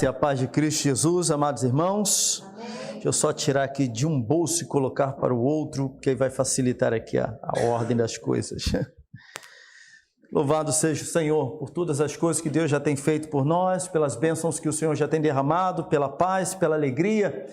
A paz de Cristo Jesus, amados irmãos. Amém. Deixa eu só tirar aqui de um bolso e colocar para o outro, porque aí vai facilitar aqui a ordem das coisas. Louvado seja o Senhor por todas as coisas que Deus já tem feito por nós, pelas bênçãos que o Senhor já tem derramado, pela paz, pela alegria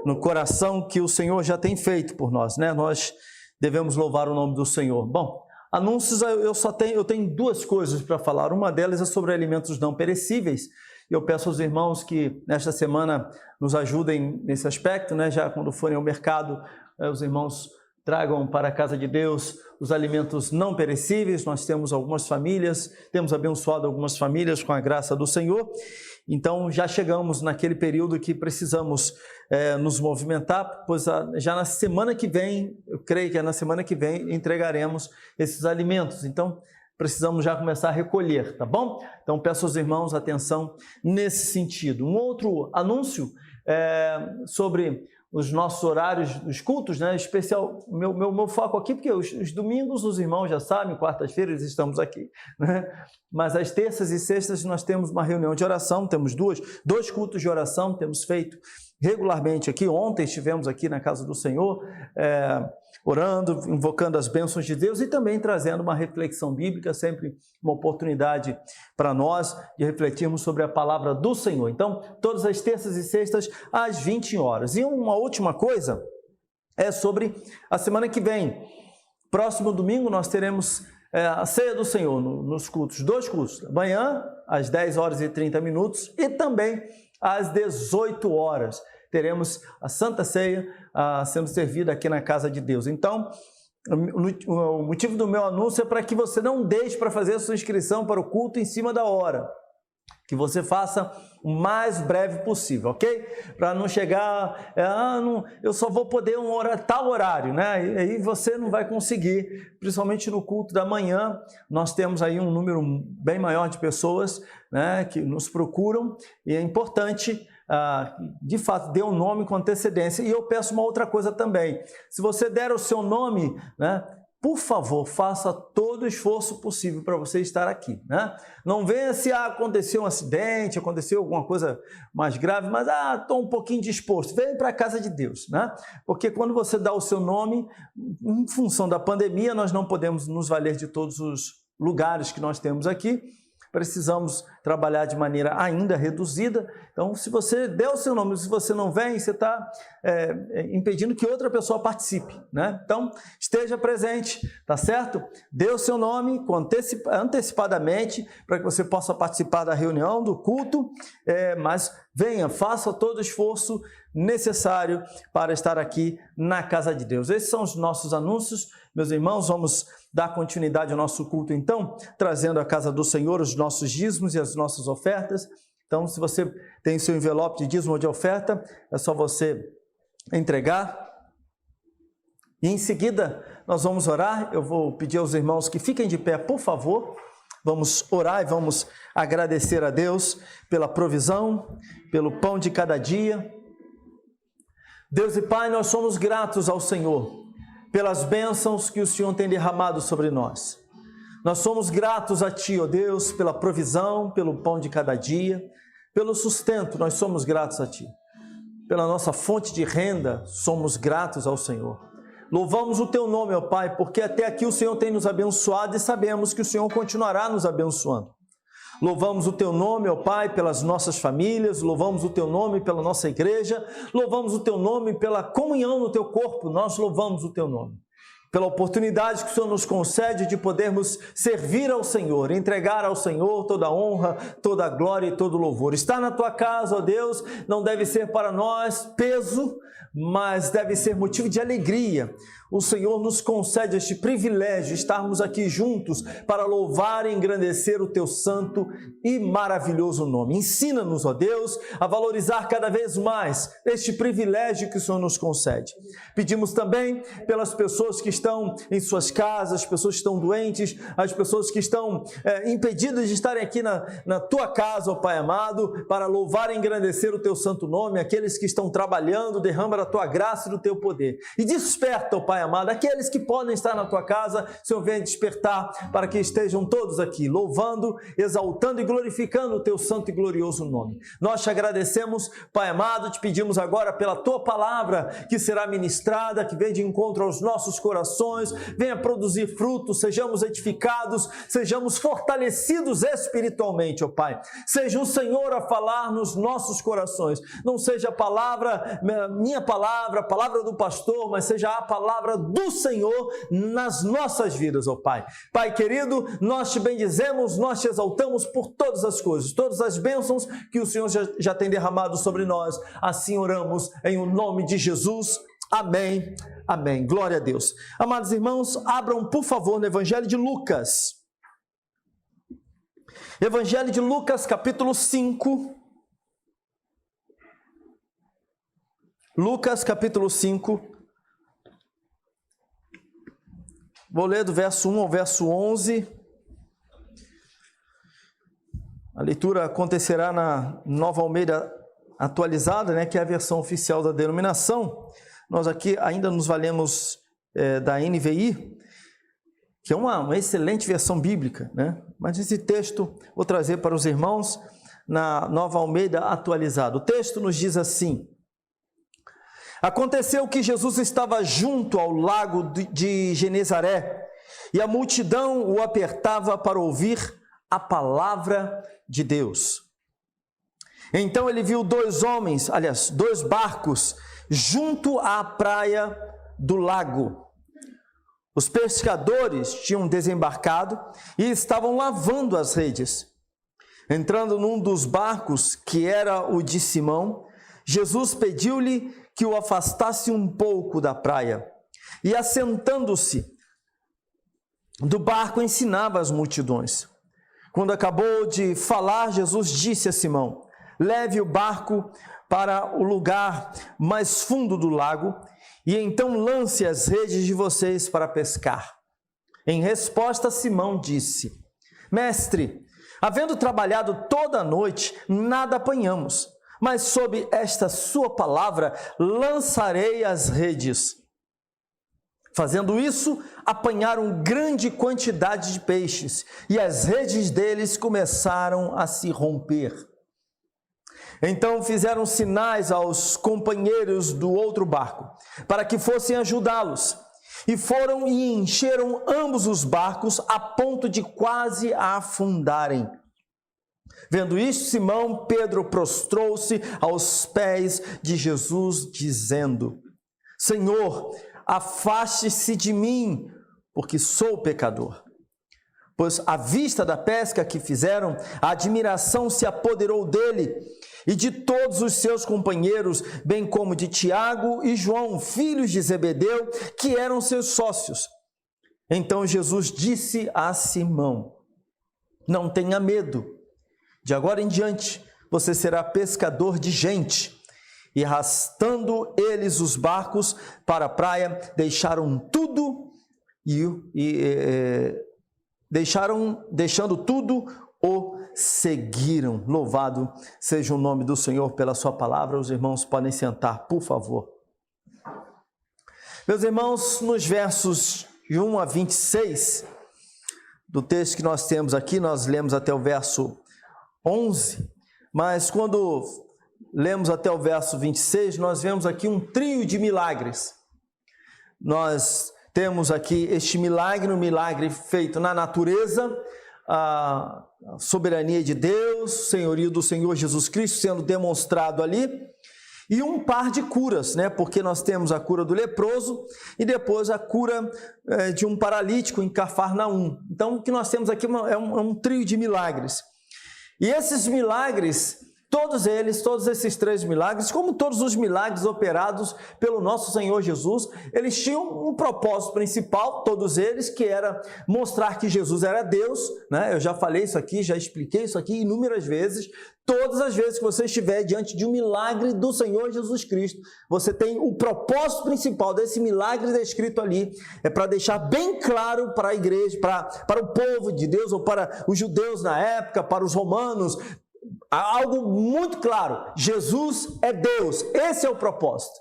no coração que o Senhor já tem feito por nós, né? Nós devemos louvar o nome do Senhor. Bom, anúncios eu tenho duas coisas para falar. Uma delas é sobre alimentos não perecíveis. Eu peço aos irmãos que nesta semana nos ajudem nesse aspecto, né? Já quando forem ao mercado, os irmãos tragam para a casa de Deus os alimentos não perecíveis. Nós temos algumas famílias, temos abençoado algumas famílias com a graça do Senhor. Então já chegamos naquele período que precisamos nos movimentar, pois já na semana que vem, eu creio que é na semana que vem, entregaremos esses alimentos. Então precisamos já começar a recolher, tá bom? Então peço aos irmãos atenção nesse sentido. Um outro anúncio sobre os nossos horários dos cultos, né? Especial, meu foco aqui, porque os domingos os irmãos já sabem, quartas-feiras estamos aqui, né? Mas às terças e sextas nós temos uma reunião de oração, temos dois cultos de oração, temos feito regularmente aqui. Ontem estivemos aqui na casa do Senhor, orando, invocando as bênçãos de Deus e também trazendo uma reflexão bíblica, sempre uma oportunidade para nós de refletirmos sobre a palavra do Senhor. Então, todas as terças e sextas às 20 horas. E uma última coisa é sobre a semana que vem. Próximo domingo nós teremos a ceia do Senhor nos cultos, dois cultos, amanhã às 10 horas e 30 minutos e também às 18 horas. Teremos a Santa Ceia sendo servida aqui na casa de Deus. Então, o motivo do meu anúncio é para que você não deixe para fazer a sua inscrição para o culto em cima da hora. Que você faça o mais breve possível, ok? Para não chegar, eu só vou poder tal horário, né? E aí você não vai conseguir, principalmente no culto da manhã. Nós temos aí um número bem maior de pessoas, né, que nos procuram e é importante, de fato, dê um nome com antecedência. E eu peço uma outra coisa também. Se você der o seu nome, né, por favor, faça todo o esforço possível para você estar aqui, né? Não venha se aconteceu um acidente, aconteceu alguma coisa mais grave, mas estou um pouquinho disposto. Venha para a casa de Deus, né? Porque quando você dá o seu nome, em função da pandemia, nós não podemos nos valer de todos os lugares que nós temos aqui. Precisamos trabalhar de maneira ainda reduzida. Então, se você der o seu nome, se você não vem, você está impedindo que outra pessoa participe, né? Então, esteja presente, tá certo? Dê o seu nome antecipadamente para que você possa participar da reunião, do culto, mas venha, faça todo o esforço necessário para estar aqui na casa de Deus. Esses são os nossos anúncios. Meus irmãos, vamos dar continuidade ao nosso culto, então, trazendo à casa do Senhor os nossos dízimos e as nossas ofertas. Então, se você tem seu envelope de dízimo ou de oferta, é só você entregar. E em seguida, nós vamos orar. Eu vou pedir aos irmãos que fiquem de pé, por favor. Vamos orar e vamos agradecer a Deus pela provisão, pelo pão de cada dia. Deus e Pai, nós somos gratos ao Senhor pelas bênçãos que o Senhor tem derramado sobre nós. Nós somos gratos a Ti, ó Deus, pela provisão, pelo pão de cada dia, pelo sustento, nós somos gratos a Ti. Pela nossa fonte de renda, somos gratos ao Senhor. Louvamos o Teu nome, ó Pai, porque até aqui o Senhor tem nos abençoado e sabemos que o Senhor continuará nos abençoando. Louvamos o Teu nome, ó Pai, pelas nossas famílias, louvamos o Teu nome pela nossa igreja, louvamos o Teu nome pela comunhão no Teu corpo, nós louvamos o Teu nome. Pela oportunidade que o Senhor nos concede de podermos servir ao Senhor, entregar ao Senhor toda a honra, toda a glória e todo o louvor. Estar na Tua casa, ó Deus, não deve ser para nós peso, mas deve ser motivo de alegria. O Senhor nos concede este privilégio de estarmos aqui juntos para louvar e engrandecer o Teu santo e maravilhoso nome. Ensina-nos, ó Deus, a valorizar cada vez mais este privilégio que o Senhor nos concede. Pedimos também pelas pessoas que estão em suas casas, as pessoas que estão doentes, as pessoas que estão impedidas de estarem aqui na Tua casa, ó Pai amado, para louvar e engrandecer o Teu santo nome, aqueles que estão trabalhando, derrama da Tua graça e do Teu poder. E desperta, ó Pai Pai amado, aqueles que podem estar na tua casa, Senhor, venha despertar para que estejam todos aqui, louvando, exaltando e glorificando o teu santo e glorioso nome. Nós te agradecemos, Pai amado, te pedimos agora pela tua palavra que será ministrada, que venha de encontro aos nossos corações, venha produzir frutos, sejamos edificados, sejamos fortalecidos espiritualmente, ó Pai. Seja o Senhor a falar nos nossos corações, não seja a palavra, minha palavra, a palavra do pastor, mas seja a palavra do Senhor nas nossas vidas, ó Pai. Pai querido, nós te bendizemos, nós te exaltamos por todas as coisas, todas as bênçãos que o Senhor já tem derramado sobre nós. Assim oramos em o nome de Jesus. Amém, amém. Glória a Deus. Amados irmãos, abram por favor no Evangelho de Lucas. Evangelho de Lucas, capítulo 5. Lucas, capítulo 5. Vou ler do verso 1 ao verso 11. A leitura acontecerá na Nova Almeida atualizada, né, que é a versão oficial da denominação. Nós aqui ainda nos valemos da NVI, que é uma excelente versão bíblica, né? Mas esse texto vou trazer para os irmãos na Nova Almeida atualizada. O texto nos diz assim: aconteceu que Jesus estava junto ao lago de Genezaré, e a multidão o apertava para ouvir a palavra de Deus. Então ele viu dois barcos, junto à praia do lago. Os pescadores tinham desembarcado e estavam lavando as redes. Entrando num dos barcos, que era o de Simão, Jesus pediu-lhe que o afastasse um pouco da praia. E assentando-se do barco, ensinava as multidões. Quando acabou de falar, Jesus disse a Simão: leve o barco para o lugar mais fundo do lago, e então lance as redes de vocês para pescar. Em resposta, Simão disse: mestre, havendo trabalhado toda a noite, nada apanhamos, mas sob esta sua palavra lançarei as redes. Fazendo isso, apanharam grande quantidade de peixes, e as redes deles começaram a se romper. Então fizeram sinais aos companheiros do outro barco, para que fossem ajudá-los. E foram e encheram ambos os barcos, a ponto de quase afundarem. Vendo isto, Simão Pedro prostrou-se aos pés de Jesus, dizendo: Senhor, afaste-se de mim, porque sou pecador. Pois à vista da pesca que fizeram, a admiração se apoderou dele e de todos os seus companheiros, bem como de Tiago e João, filhos de Zebedeu, que eram seus sócios. Então Jesus disse a Simão: não tenha medo, de agora em diante você será pescador de gente. E arrastando eles os barcos para a praia, deixaram tudo deixando tudo, o seguiram. Louvado seja o nome do Senhor pela sua palavra. Os irmãos podem sentar, por favor. Meus irmãos, nos versos de 1 a 26 do texto que nós temos aqui, nós lemos até o verso 11, mas quando lemos até o verso 26, nós vemos aqui um trio de milagres. Nós temos aqui este milagre, um milagre feito na natureza, a soberania de Deus, o senhorio do Senhor Jesus Cristo sendo demonstrado ali, e um par de curas, né? Porque nós temos a cura do leproso e depois a cura de um paralítico em Cafarnaum. Então, o que nós temos aqui é um trio de milagres. E esses milagres, todos esses 3 milagres, como todos os milagres operados pelo nosso Senhor Jesus, eles tinham um propósito principal, todos eles, que era mostrar que Jesus era Deus, né? Eu já falei isso aqui, já expliquei isso aqui inúmeras vezes. Todas as vezes que você estiver diante de um milagre do Senhor Jesus Cristo, você tem o propósito principal desse milagre descrito ali, é para deixar bem claro para a igreja, para o povo de Deus, ou para os judeus na época, para os romanos, algo muito claro: Jesus é Deus. Esse é o propósito.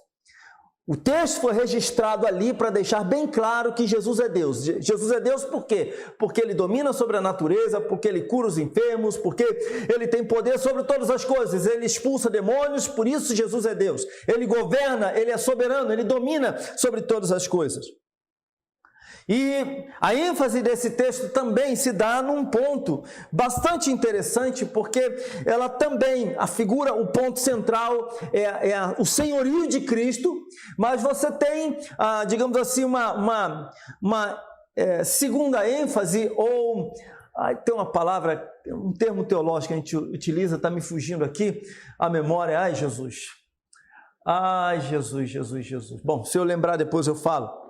O texto foi registrado ali para deixar bem claro que Jesus é Deus. Jesus é Deus por quê? Porque Ele domina sobre a natureza, porque Ele cura os enfermos, porque Ele tem poder sobre todas as coisas, Ele expulsa demônios, por isso Jesus é Deus. Ele governa, Ele é soberano, Ele domina sobre todas as coisas. E a ênfase desse texto também se dá num ponto bastante interessante, porque ela também afigura o ponto central, o senhorio de Cristo, mas você tem, digamos assim, uma segunda ênfase, ou tem uma palavra, um termo teológico que a gente utiliza, está me fugindo aqui a memória. Ai, Jesus. Bom, se eu lembrar depois eu falo.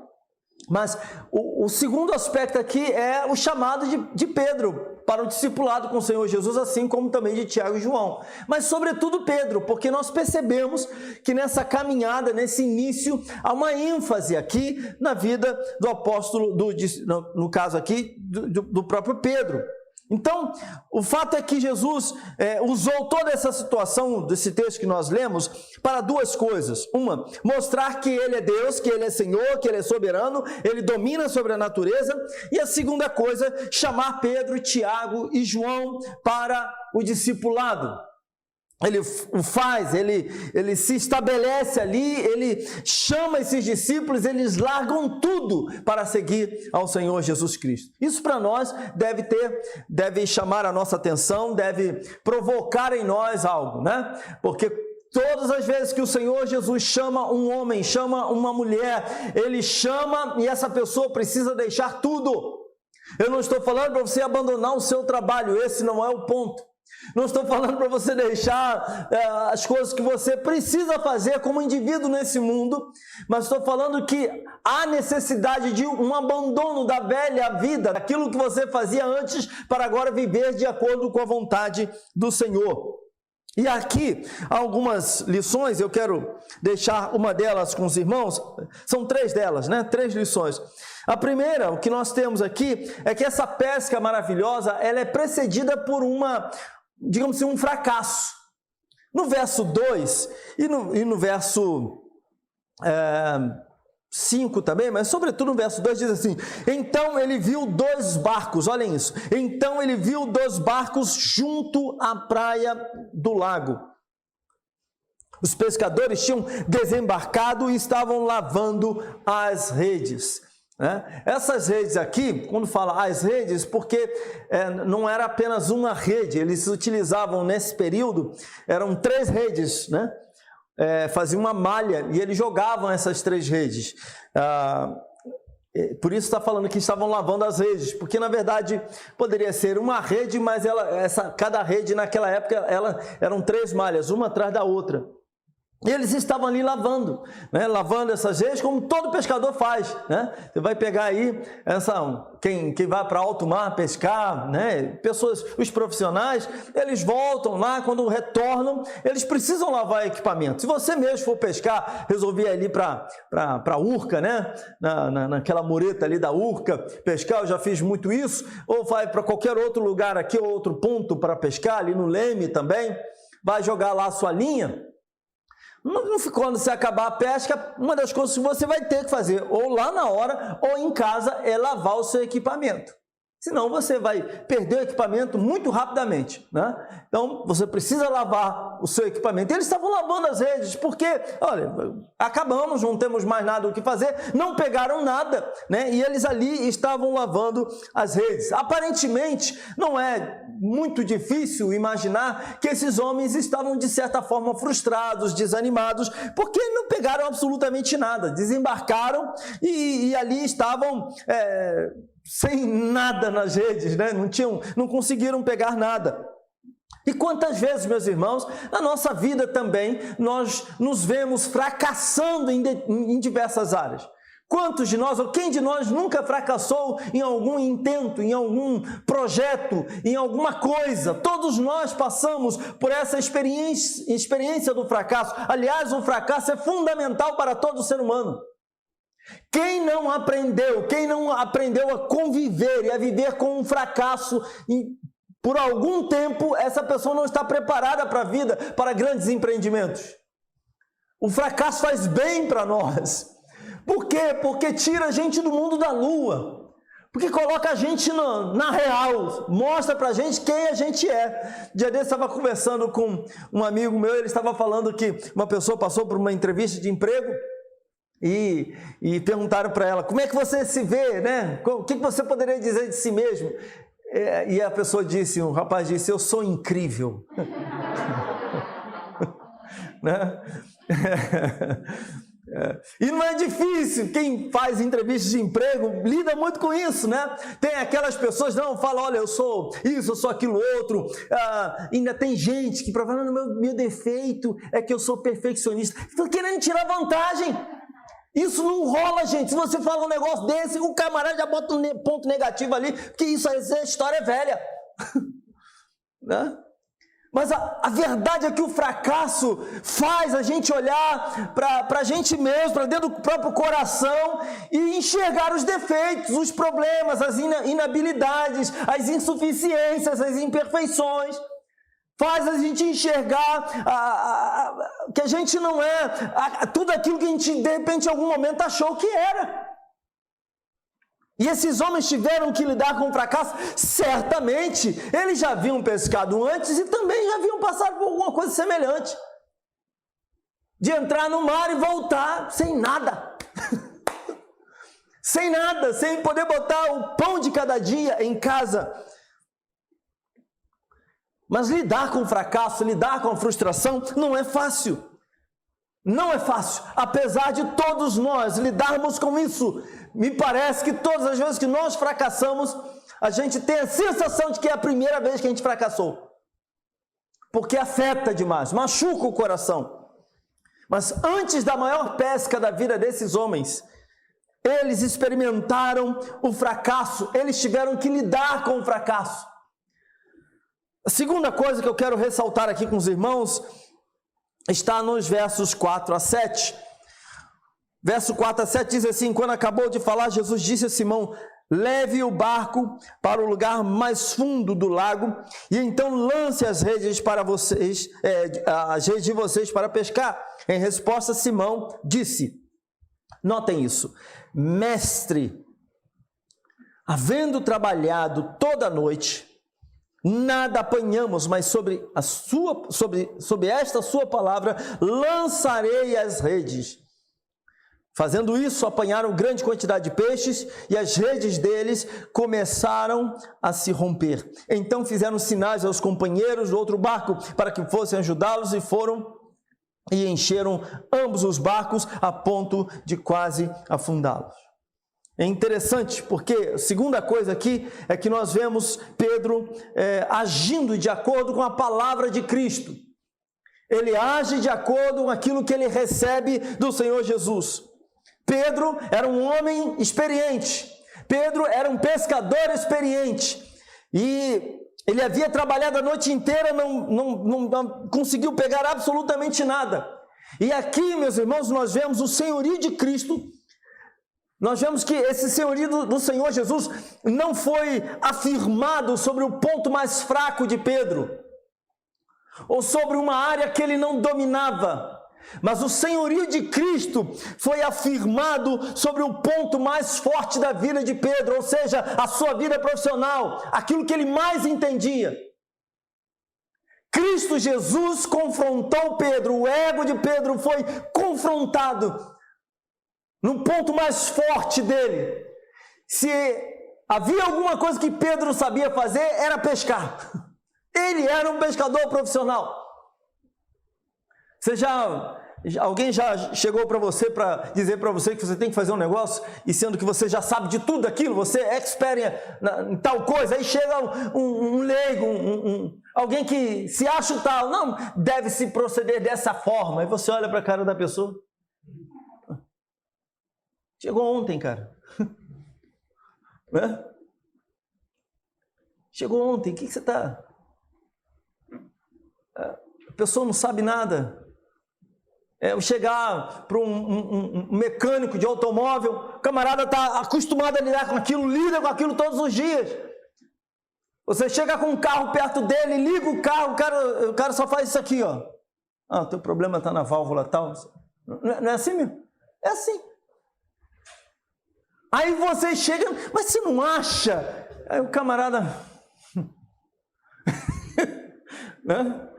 Mas o segundo aspecto aqui é o chamado de Pedro para o discipulado com o Senhor Jesus, assim como também de Tiago e João. Mas sobretudo Pedro, porque nós percebemos que nessa caminhada, nesse início, há uma ênfase aqui na vida do apóstolo, no caso aqui, do próprio Pedro. Então, o fato é que Jesus usou toda essa situação desse texto que nós lemos para duas coisas. Uma, mostrar que Ele é Deus, que Ele é Senhor, que Ele é soberano, Ele domina sobre a natureza. E a segunda coisa, chamar Pedro, Tiago e João para o discipulado. Ele o faz, ele se estabelece ali, ele chama esses discípulos, eles largam tudo para seguir ao Senhor Jesus Cristo. Isso para nós deve chamar a nossa atenção, deve provocar em nós algo, né? Porque todas as vezes que o Senhor Jesus chama um homem, chama uma mulher, Ele chama e essa pessoa precisa deixar tudo. Eu não estou falando para você abandonar o seu trabalho, esse não é o ponto. Não estou falando para você deixar as coisas que você precisa fazer como indivíduo nesse mundo, mas estou falando que há necessidade de um abandono da velha vida, daquilo que você fazia antes, para agora viver de acordo com a vontade do Senhor. E aqui, algumas lições, eu quero deixar uma delas com os irmãos, são 3 delas, né? 3 lições. A primeira, o que nós temos aqui, é que essa pesca maravilhosa, ela é precedida por digamos assim, um fracasso. No verso 2 e no verso 5 também, mas sobretudo no verso 2 diz assim: então ele viu 2 barcos, olhem isso, então ele viu 2 barcos junto à praia do lago. Os pescadores tinham desembarcado e estavam lavando as redes. Essas redes aqui, quando fala as redes, porque não era apenas uma rede, eles utilizavam nesse período, eram 3 redes, né? Faziam uma malha e eles jogavam essas 3 redes. Por isso está falando que estavam lavando as redes, porque na verdade poderia ser uma rede, mas cada rede naquela época eram 3 malhas, uma atrás da outra. E eles estavam ali lavando, né? Lavando essas redes como todo pescador faz, né? Você vai pegar aí quem vai para alto mar pescar, né? Os profissionais, eles voltam lá, quando retornam, eles precisam lavar equipamento. Se você mesmo for pescar, resolver ir ali para a Urca, né? Naquela mureta ali da Urca, pescar, eu já fiz muito isso, ou vai para qualquer outro lugar aqui, ou outro ponto para pescar, ali no Leme também, vai jogar lá a sua linha. Quando você acabar a pesca, uma das coisas que você vai ter que fazer, ou lá na hora, ou em casa, é lavar o seu equipamento. Senão você vai perder o equipamento muito rapidamente, né? Então, você precisa lavar o seu equipamento. Eles estavam lavando as redes, porque, olha, acabamos, não temos mais nada o que fazer, não pegaram nada, né? E eles ali estavam lavando as redes. Aparentemente, não é muito difícil imaginar que esses homens estavam, de certa forma, frustrados, desanimados, porque não pegaram absolutamente nada. Desembarcaram e ali estavam sem nada nas redes, né? Não conseguiram pegar nada. E quantas vezes, meus irmãos, na nossa vida também, nós nos vemos fracassando em diversas áreas. Quantos de nós, ou quem de nós nunca fracassou em algum intento, em algum projeto, em alguma coisa? Todos nós passamos por essa experiência do fracasso. Aliás, o fracasso é fundamental para todo ser humano. Quem não aprendeu a conviver e a viver com um fracasso por algum tempo, essa pessoa não está preparada para a vida, para grandes empreendimentos. O fracasso faz bem para nós. Por quê? Porque tira a gente do mundo da lua. Porque coloca a gente na real, mostra pra gente quem a gente é. Dia desse eu estava conversando com um amigo meu, ele estava falando que uma pessoa passou por uma entrevista de emprego e perguntaram para ela, como é que você se vê, né? O que você poderia dizer de si mesmo? E a pessoa disse, um rapaz disse, eu sou incrível. Né? E não é difícil, quem faz entrevistas de emprego lida muito com isso, né? Tem aquelas pessoas, não, fala, olha, eu sou isso, eu sou aquilo outro, ainda tem gente que fala, meu defeito é que eu sou perfeccionista. Estão querendo tirar vantagem. Isso não rola, gente. Se você fala um negócio desse, o camarada já bota um ponto negativo ali, porque essa história é velha. Né? Mas a verdade é que o fracasso faz a gente olhar para a gente mesmo, para dentro do próprio coração e enxergar os defeitos, os problemas, as inabilidades, as insuficiências, as imperfeições. Faz a gente enxergar que a gente não é tudo aquilo que a gente, de repente, em algum momento achou que era. E esses homens tiveram que lidar com o fracasso, certamente, eles já haviam pescado antes e também já haviam passado por alguma coisa semelhante. De entrar no mar e voltar sem nada. Sem nada, sem poder botar o pão de cada dia em casa. Mas lidar com o fracasso, lidar com a frustração não é fácil. Não é fácil, apesar de todos nós lidarmos com isso. Me parece que todas as vezes que nós fracassamos, a gente tem a sensação de que é a primeira vez que a gente fracassou. Porque afeta demais, machuca o coração. Mas antes da maior pesca da vida desses homens, eles experimentaram o fracasso, eles tiveram que lidar com o fracasso. A segunda coisa que eu quero ressaltar aqui com os irmãos está nos versos 4 a 7. Verso 4 a 7 diz assim, quando acabou de falar, Jesus disse a Simão, leve o barco para o lugar mais fundo do lago e então lance as redes para vocês, as redes de vocês para pescar. Em resposta, Simão disse, notem isso, mestre, havendo trabalhado toda a noite, nada apanhamos, mas sobre esta sua palavra lançarei as redes. Fazendo isso, apanharam grande quantidade de peixes e as redes deles começaram a se romper. Então fizeram sinais aos companheiros do outro barco para que fossem ajudá-los e foram e encheram ambos os barcos a ponto de quase afundá-los. É interessante porque a segunda coisa aqui é que nós vemos Pedro agindo de acordo com a palavra de Cristo. Ele age de acordo com aquilo que ele recebe do Senhor Jesus. Pedro era um homem experiente, Pedro era um pescador experiente e ele havia trabalhado a noite inteira, não conseguiu pegar absolutamente nada. E aqui, meus irmãos, nós vemos o senhorio de Cristo. Nós vemos que esse senhorio do Senhor Jesus não foi afirmado sobre o ponto mais fraco de Pedro, ou sobre uma área que ele não dominava, mas o senhorio de Cristo foi afirmado sobre o ponto mais forte da vida de Pedro, ou seja, a sua vida profissional, aquilo que ele mais entendia. Cristo Jesus confrontou Pedro, o ego de Pedro foi confrontado no ponto mais forte dele. Se havia alguma coisa que Pedro sabia fazer, era pescar. Ele era um pescador profissional. Alguém já chegou para você para dizer para você que você tem que fazer um negócio e sendo que você já sabe de tudo aquilo, você é expert em tal coisa, aí chega um leigo, alguém que se acha tal, não, deve se proceder dessa forma, aí você olha para a cara da pessoa, chegou ontem, cara, né? Chegou ontem, o que você está... A pessoa não sabe nada. Eu chegar para um mecânico de automóvel, o camarada está acostumado a lidar com aquilo, lida com aquilo todos os dias. Você chega com um carro perto dele, liga o carro, o cara só faz isso aqui, ó. Ah, o teu problema está na válvula tal. Não é assim mesmo? É assim. Aí você chega, mas você não acha? Aí o camarada... né?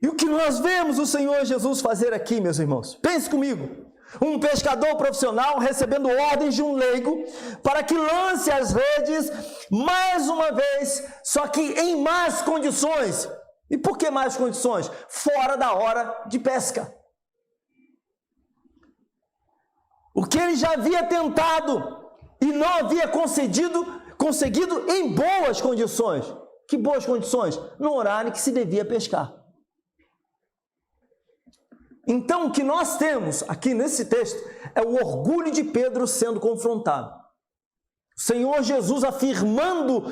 E o que nós vemos o Senhor Jesus fazer aqui, meus irmãos? Pense comigo. Um pescador profissional recebendo ordens de um leigo para que lance as redes mais uma vez, só que em más condições. E por que mais condições? Fora da hora de pesca. O que ele já havia tentado e não havia conseguido em boas condições. Que boas condições? No horário que se devia pescar. Então, o que nós temos aqui nesse texto é o orgulho de Pedro sendo confrontado. O Senhor Jesus afirmando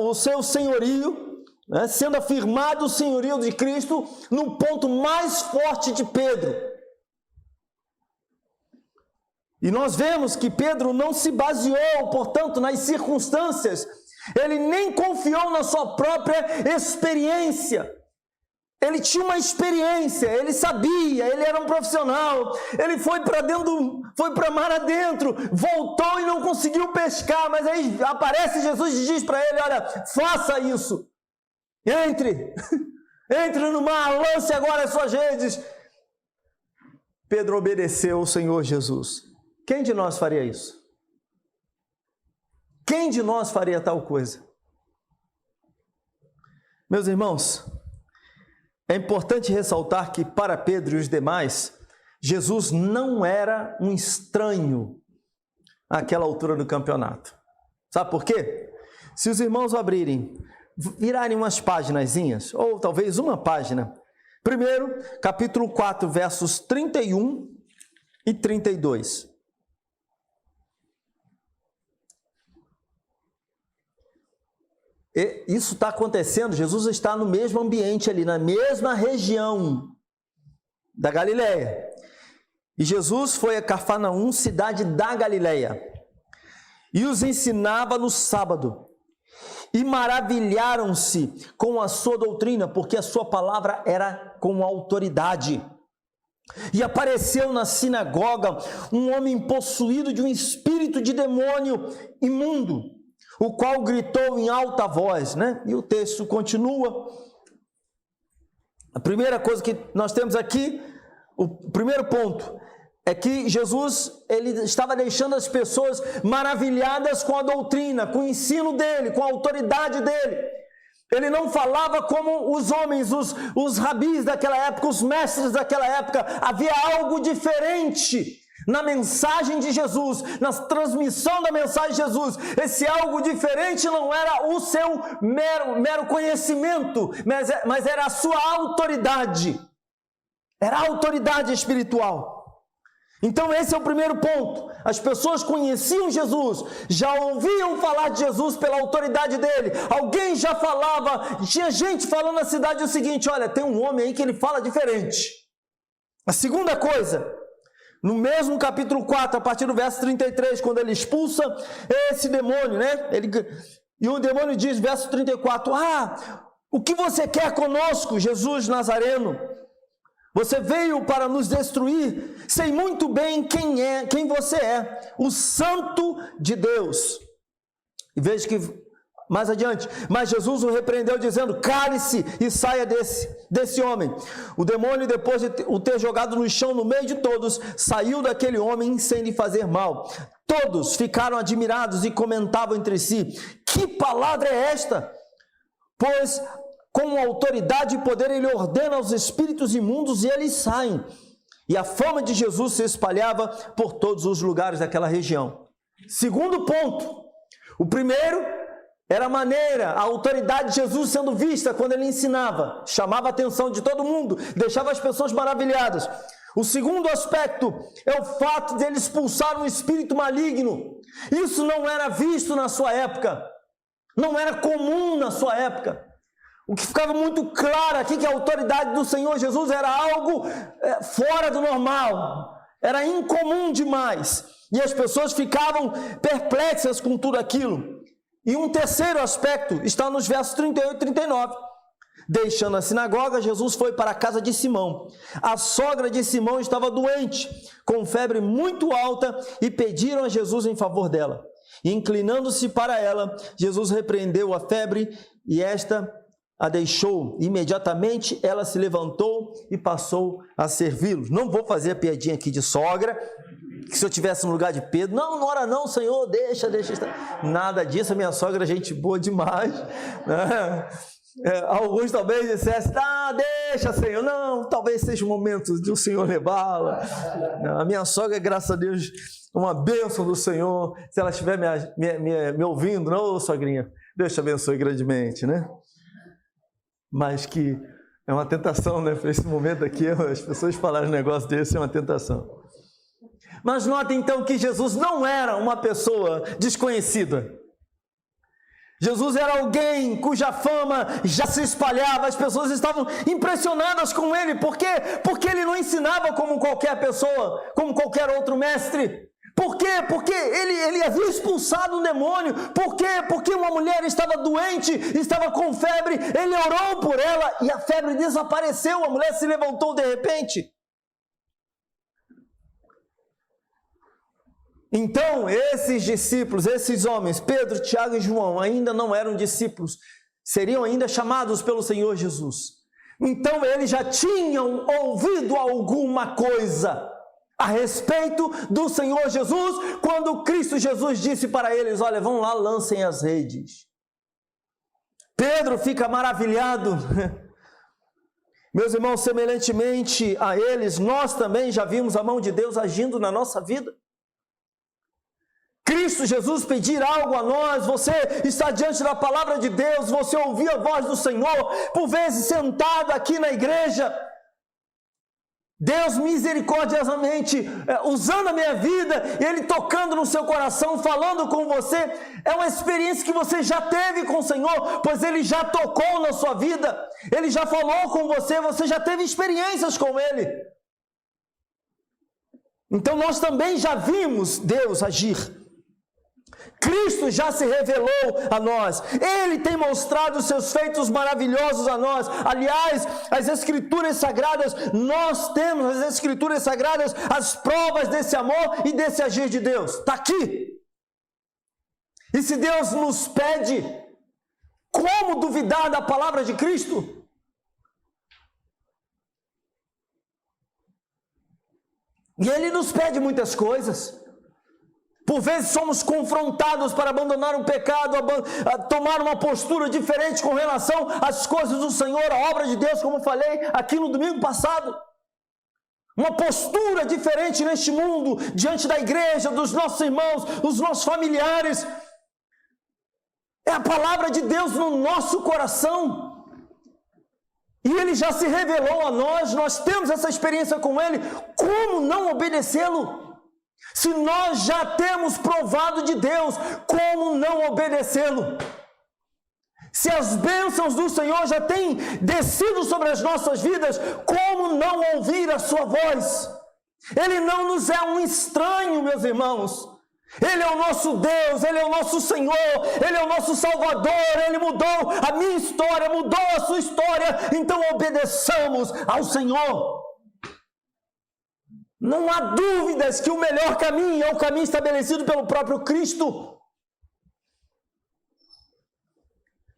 o seu senhorio, né, sendo afirmado o senhorio de Cristo no ponto mais forte de Pedro. E nós vemos que Pedro não se baseou, portanto, nas circunstâncias. Ele nem confiou na sua própria experiência. Ele tinha uma experiência, ele sabia, ele era um profissional, ele foi para mar adentro, voltou e não conseguiu pescar, mas aí aparece Jesus e diz para ele, olha, faça isso, entre no mar, lance agora as suas redes. Pedro obedeceu ao Senhor Jesus. Quem de nós faria isso? Quem de nós faria tal coisa? Meus irmãos, é importante ressaltar que para Pedro e os demais, Jesus não era um estranho àquela altura do campeonato. Sabe por quê? Se os irmãos virarem umas paginazinhas, ou talvez uma página, primeiro, capítulo 4, versos 31 e 32. E isso está acontecendo, Jesus está no mesmo ambiente ali, na mesma região da Galileia. E Jesus foi a Cafarnaum, cidade da Galileia, e os ensinava no sábado. E maravilharam-se com a sua doutrina, porque a sua palavra era com autoridade. E apareceu na sinagoga um homem possuído de um espírito de demônio imundo, o qual gritou em alta voz, né? E o texto continua. A primeira coisa que nós temos aqui, o primeiro ponto, é que Jesus, ele estava deixando as pessoas maravilhadas com a doutrina, com o ensino dele, com a autoridade dele. Ele não falava como os homens, os rabis daquela época, os mestres daquela época. Havia algo diferente na mensagem de Jesus, na transmissão da mensagem de Jesus. Esse algo diferente não era o seu mero conhecimento, mas era a sua autoridade. Era a autoridade espiritual. Então esse é o primeiro ponto. As pessoas conheciam Jesus, já ouviam falar de Jesus pela autoridade dele. Alguém já falava, tinha gente falando na cidade o seguinte, olha, tem um homem aí que ele fala diferente. A segunda coisa, no mesmo capítulo 4, a partir do verso 33, quando ele expulsa esse demônio, né? E o demônio diz, verso 34, o que você quer conosco, Jesus Nazareno? Você veio para nos destruir, sei muito bem quem você é, o Santo de Deus. E veja que mais adiante, mas Jesus o repreendeu dizendo, cale-se e saia desse homem. O demônio, depois de o ter jogado no chão no meio de todos, saiu daquele homem sem lhe fazer mal. Todos ficaram admirados e comentavam entre si, que palavra é esta? Pois com autoridade e poder ele ordena aos espíritos imundos e eles saem. E a fama de Jesus se espalhava por todos os lugares daquela região. Segundo ponto, o primeiro era a maneira, a autoridade de Jesus sendo vista quando ele ensinava, chamava a atenção de todo mundo, deixava as pessoas maravilhadas. O segundo aspecto é o fato de ele expulsar um espírito maligno. Isso não era visto na sua época, não era comum na sua época. O que ficava muito claro aqui que a autoridade do Senhor Jesus era algo fora do normal, era incomum demais, e as pessoas ficavam perplexas com tudo aquilo. E um terceiro aspecto está nos versos 38 e 39. Deixando a sinagoga, Jesus foi para a casa de Simão. A sogra de Simão estava doente, com febre muito alta, e pediram a Jesus em favor dela. E inclinando-se para ela, Jesus repreendeu a febre e esta a deixou. Imediatamente ela se levantou e passou a servi-los. Não vou fazer a piadinha aqui de sogra, que se eu tivesse no lugar de Pedro, não ora não, Senhor, deixa estar. Nada disso, a minha sogra é gente boa demais, né? Alguns talvez dissessem, deixa, Senhor, não, talvez seja o momento de o Senhor levá-la. A minha sogra, graças a Deus, uma bênção do Senhor. Se ela estiver me ouvindo, não, sogrinha, Deus te abençoe grandemente, né? Mas que é uma tentação, né? Para esse momento aqui, as pessoas falarem um negócio desse é uma tentação. Mas notem então que Jesus não era uma pessoa desconhecida. Jesus era alguém cuja fama já se espalhava, as pessoas estavam impressionadas com ele. Por quê? Porque ele não ensinava como qualquer pessoa, como qualquer outro mestre. Por quê? Porque ele havia expulsado um demônio. Por quê? Porque uma mulher estava doente, estava com febre, ele orou por ela e a febre desapareceu, a mulher se levantou de repente. Então, esses discípulos, esses homens, Pedro, Tiago e João, ainda não eram discípulos, seriam ainda chamados pelo Senhor Jesus. Então, eles já tinham ouvido alguma coisa a respeito do Senhor Jesus, quando Cristo Jesus disse para eles, olha, vão lá, lancem as redes. Pedro fica maravilhado. Meus irmãos, semelhantemente a eles, nós também já vimos a mão de Deus agindo na nossa vida. Cristo Jesus pedir algo a nós, você está diante da palavra de Deus, você ouvir a voz do Senhor, por vezes sentado aqui na igreja, Deus misericordiosamente usando a minha vida, Ele tocando no seu coração, falando com você, é uma experiência que você já teve com o Senhor, pois Ele já tocou na sua vida, Ele já falou com você, você já teve experiências com Ele. Então nós também já vimos Deus agir. Cristo já se revelou a nós, Ele tem mostrado os seus feitos maravilhosos a nós. Aliás, as Escrituras Sagradas, nós temos as Escrituras Sagradas, as provas desse amor e desse agir de Deus, está aqui. E se Deus nos pede, como duvidar da palavra de Cristo? E Ele nos pede muitas coisas. Por vezes somos confrontados para abandonar o pecado, tomar uma postura diferente com relação às coisas do Senhor, a obra de Deus, como falei aqui no domingo passado. Uma postura diferente neste mundo, diante da igreja, dos nossos irmãos, dos nossos familiares. É a palavra de Deus no nosso coração. E Ele já se revelou a nós, nós temos essa experiência com Ele. Como não obedecê-lo? Se nós já temos provado de Deus, como não obedecê-lo? Se as bênçãos do Senhor já têm descido sobre as nossas vidas, como não ouvir a sua voz? Ele não nos é um estranho, meus irmãos. Ele é o nosso Deus, Ele é o nosso Senhor, Ele é o nosso Salvador, Ele mudou a minha história, mudou a sua história, então obedeçamos ao Senhor. Não há dúvidas que o melhor caminho é o caminho estabelecido pelo próprio Cristo.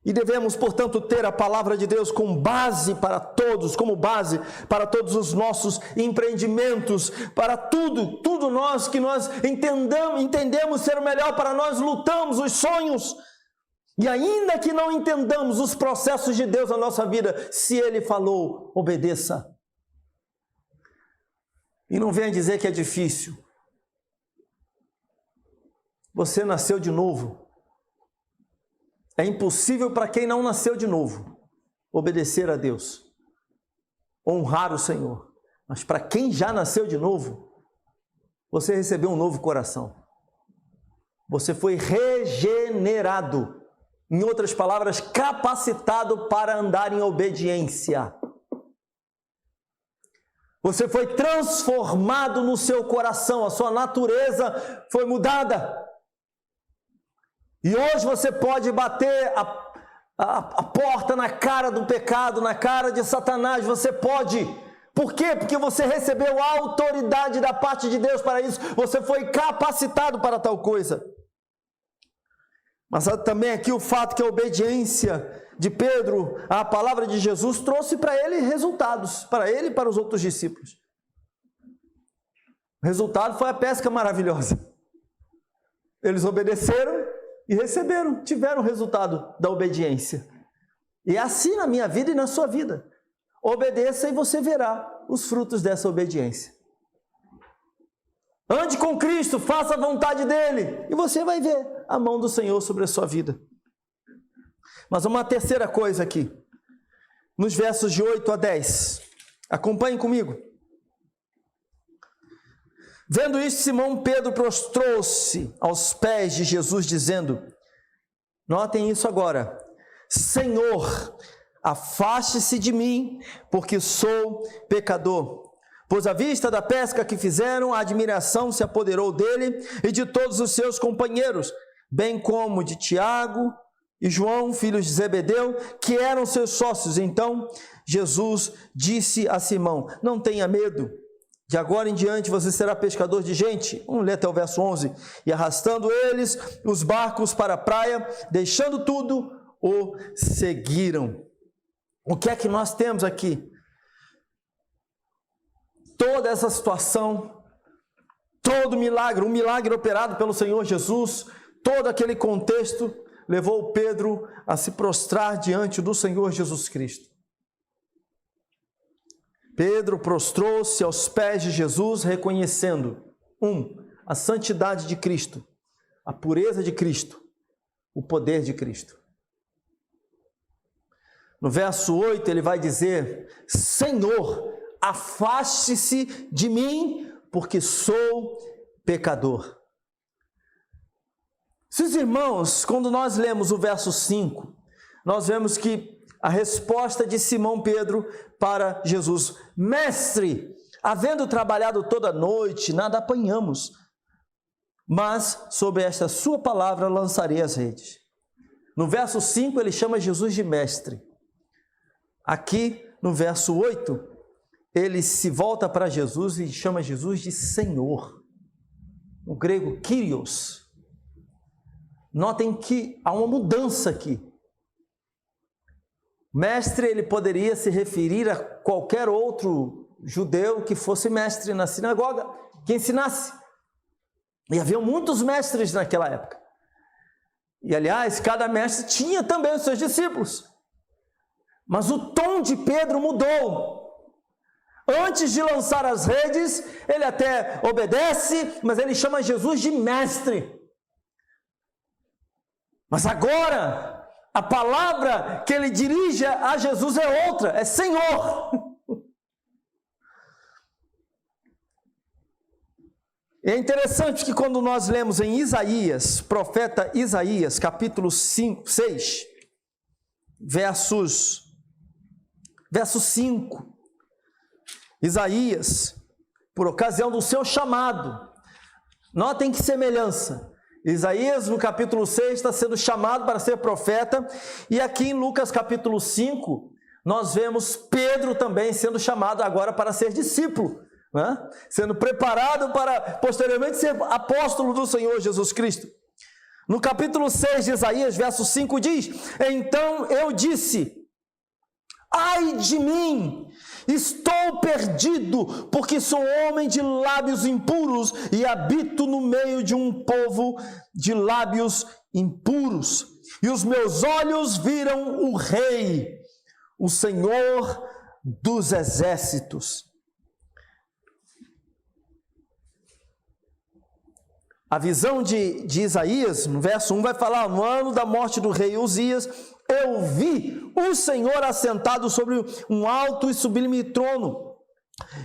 E devemos, portanto, ter a palavra de Deus como base para todos, para todos os nossos empreendimentos, para tudo nós que nós entendemos ser o melhor para nós, lutamos os sonhos. E ainda que não entendamos os processos de Deus na nossa vida, se Ele falou, obedeça. E não venha dizer que é difícil. Você nasceu de novo. É impossível para quem não nasceu de novo obedecer a Deus, honrar o Senhor. Mas para quem já nasceu de novo, você recebeu um novo coração. Você foi regenerado. Em outras palavras, capacitado para andar em obediência. Você foi transformado no seu coração, a sua natureza foi mudada. E hoje você pode bater a porta na cara do pecado, na cara de Satanás. Você pode. Por quê? Porque você recebeu a autoridade da parte de Deus para isso. Você foi capacitado para tal coisa. Mas também aqui o fato que a obediência de Pedro à palavra de Jesus trouxe para ele resultados, para ele e para os outros discípulos. O resultado foi a pesca maravilhosa. Eles obedeceram e receberam, tiveram o resultado da obediência. E é assim na minha vida e na sua vida. Obedeça e você verá os frutos dessa obediência. Ande com Cristo, faça a vontade dele, e você vai ver a mão do Senhor sobre a sua vida. Mas uma terceira coisa aqui, nos versos de 8 a 10. Acompanhem comigo. Vendo isso, Simão Pedro prostrou-se aos pés de Jesus, dizendo, notem isso agora, Senhor, afaste-se de mim, porque sou pecador. Pois à vista da pesca que fizeram, a admiração se apoderou dele e de todos os seus companheiros, bem como de Tiago e João, filhos de Zebedeu, que eram seus sócios. Então Jesus disse a Simão, não tenha medo, de agora em diante você será pescador de gente. Vamos ler até o verso 11. E arrastando eles os barcos para a praia, deixando tudo, o seguiram. O que é que nós temos aqui? Toda essa situação, todo milagre, um milagre operado pelo Senhor Jesus, todo aquele contexto levou Pedro a se prostrar diante do Senhor Jesus Cristo. Pedro prostrou-se aos pés de Jesus, reconhecendo, a santidade de Cristo, a pureza de Cristo, o poder de Cristo. No verso 8 ele vai dizer, Senhor, afaste-se de mim, porque sou pecador. Seus irmãos, quando nós lemos o verso 5, nós vemos que a resposta de Simão Pedro para Jesus, Mestre, havendo trabalhado toda a noite, nada apanhamos, mas sobre esta sua palavra lançarei as redes. No verso 5 ele chama Jesus de Mestre. Aqui no verso 8, ele se volta para Jesus e chama Jesus de Senhor. No grego, Kyrios. Notem que há uma mudança aqui. Mestre, ele poderia se referir a qualquer outro judeu que fosse mestre na sinagoga, que ensinasse. E havia muitos mestres naquela época. E, aliás, cada mestre tinha também os seus discípulos. Mas o tom de Pedro mudou. Antes de lançar as redes, ele até obedece, mas ele chama Jesus de mestre. Mas agora, a palavra que ele dirige a Jesus é outra, é Senhor. É interessante que quando nós lemos em Isaías, profeta Isaías, capítulo 6, verso 5, Isaías, por ocasião do seu chamado, notem que semelhança, Isaías no capítulo 6 está sendo chamado para ser profeta, e aqui em Lucas capítulo 5, nós vemos Pedro também sendo chamado agora para ser discípulo, né? Sendo preparado para posteriormente ser apóstolo do Senhor Jesus Cristo. No capítulo 6 de Isaías, verso 5 diz, então eu disse, ai de mim, estou perdido, porque sou homem de lábios impuros e habito no meio de um povo de lábios impuros. E os meus olhos viram o Rei, o Senhor dos exércitos. A visão de Isaías, no verso 1, vai falar, no ano da morte do rei Uzias, eu vi o Senhor assentado sobre um alto e sublime trono,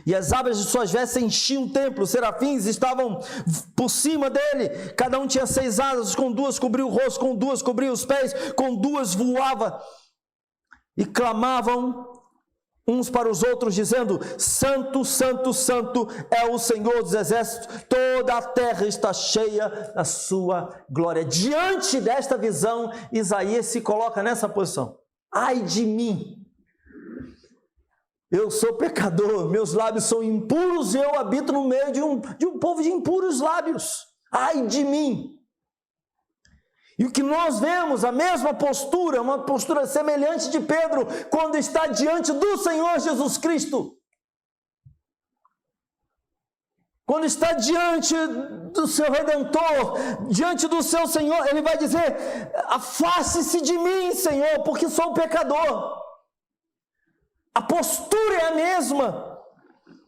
e as abas de suas vestes enchiam o templo, os serafins estavam por cima dele, cada um tinha 6 asas, com 2 cobria o rosto, com 2 cobria os pés, com 2 voava, e clamavam uns para os outros, dizendo: Santo, Santo, Santo é o Senhor dos Exércitos, toda a terra está cheia da sua glória. Diante desta visão, Isaías se coloca nessa posição: ai de mim, eu sou pecador, meus lábios são impuros e eu habito no meio de um povo de impuros lábios. Ai de mim! E o que nós vemos, a mesma postura, uma postura semelhante de Pedro, quando está diante do Senhor Jesus Cristo. Quando está diante do seu Redentor, diante do seu Senhor, ele vai dizer: afaste-se de mim, Senhor, porque sou pecador. A postura é a mesma,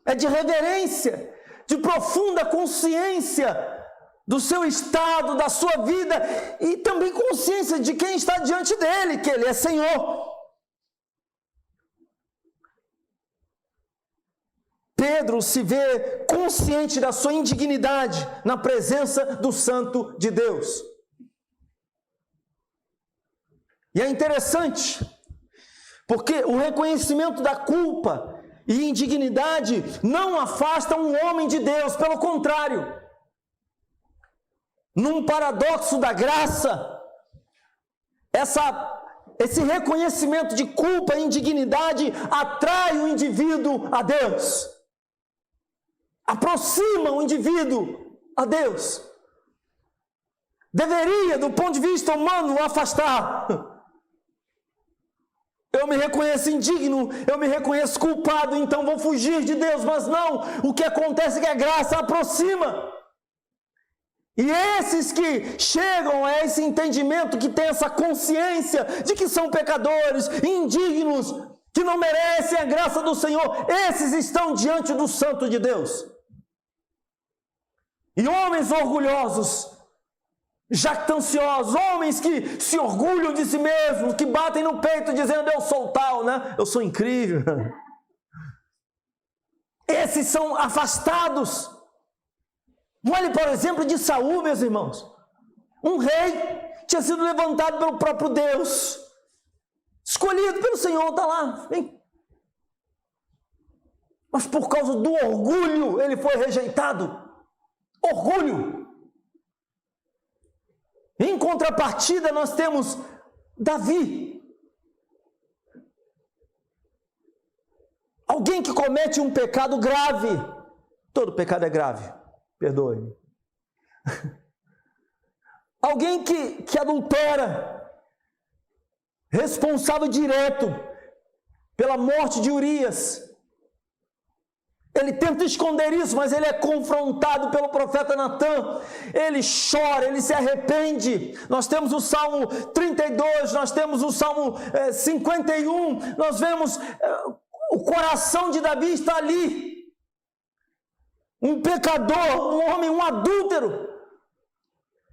é de reverência, de profunda consciência do seu estado, da sua vida, e também consciência de quem está diante dele, que ele é Senhor. Pedro se vê consciente da sua indignidade na presença do Santo de Deus. E é interessante, porque o reconhecimento da culpa e indignidade não afasta um homem de Deus, pelo contrário. Num paradoxo da graça, esse reconhecimento de culpa e indignidade atrai o indivíduo a Deus, aproxima o indivíduo a Deus. Deveria, do ponto de vista humano, afastar. Eu me reconheço indigno, eu me reconheço culpado, então vou fugir de Deus. Mas não, o que acontece é que a graça aproxima. E esses que chegam a esse entendimento, que tem essa consciência de que são pecadores, indignos, que não merecem a graça do Senhor, esses estão diante do Santo de Deus. E homens orgulhosos, jactanciosos, homens que se orgulham de si mesmos, que batem no peito dizendo: eu sou tal, né? Eu sou incrível. Esses são afastados. Olhe, por exemplo, de Saul, meus irmãos. Um rei tinha sido levantado pelo próprio Deus, escolhido pelo Senhor, está lá, vem. Mas por causa do orgulho, ele foi rejeitado. Orgulho. Em contrapartida, nós temos Davi. Alguém que comete um pecado grave. Todo pecado é grave. Perdoe-me. Alguém que adultera, responsável direto pela morte de Urias. Ele tenta esconder isso, mas ele é confrontado pelo profeta Natã. Ele chora, ele se arrepende. Nós temos o Salmo 32, nós temos o Salmo 51. Nós vemos o coração de Davi está ali. Um pecador, um homem, um adúltero.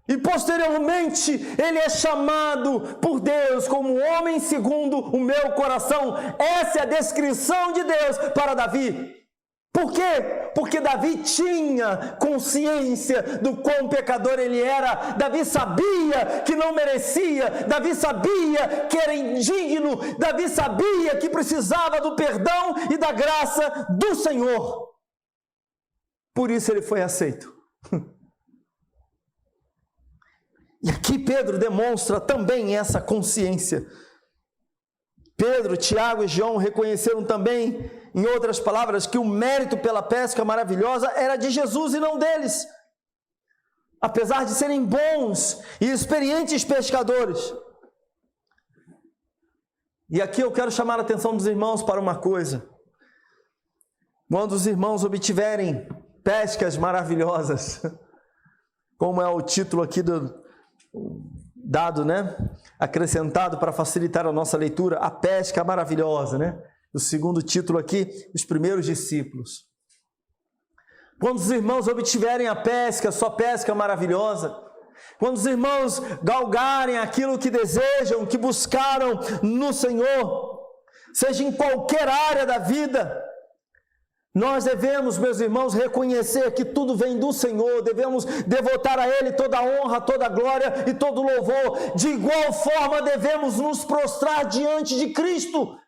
E posteriormente ele é chamado por Deus como homem segundo o meu coração. Essa é a descrição de Deus para Davi. Por quê? Porque Davi tinha consciência do quão pecador ele era. Davi sabia que não merecia. Davi sabia que era indigno. Davi sabia que precisava do perdão e da graça do Senhor. Por isso ele foi aceito. E aqui Pedro demonstra também essa consciência. Pedro, Tiago e João reconheceram também, em outras palavras, que o mérito pela pesca maravilhosa era de Jesus e não deles. Apesar de serem bons e experientes pescadores. E aqui eu quero chamar a atenção dos irmãos para uma coisa. Quando os irmãos obtiverem pescas maravilhosas, como é o título aqui dado, né? Acrescentado para facilitar a nossa leitura, a pesca maravilhosa, né? O segundo título aqui, os primeiros discípulos. Quando os irmãos obtiverem a pesca, sua pesca maravilhosa, quando os irmãos galgarem aquilo que desejam, que buscaram no Senhor, seja em qualquer área da vida, nós devemos, meus irmãos, reconhecer que tudo vem do Senhor, devemos devotar a Ele toda a honra, toda a glória e todo o louvor. De igual forma, devemos nos prostrar diante de Cristo.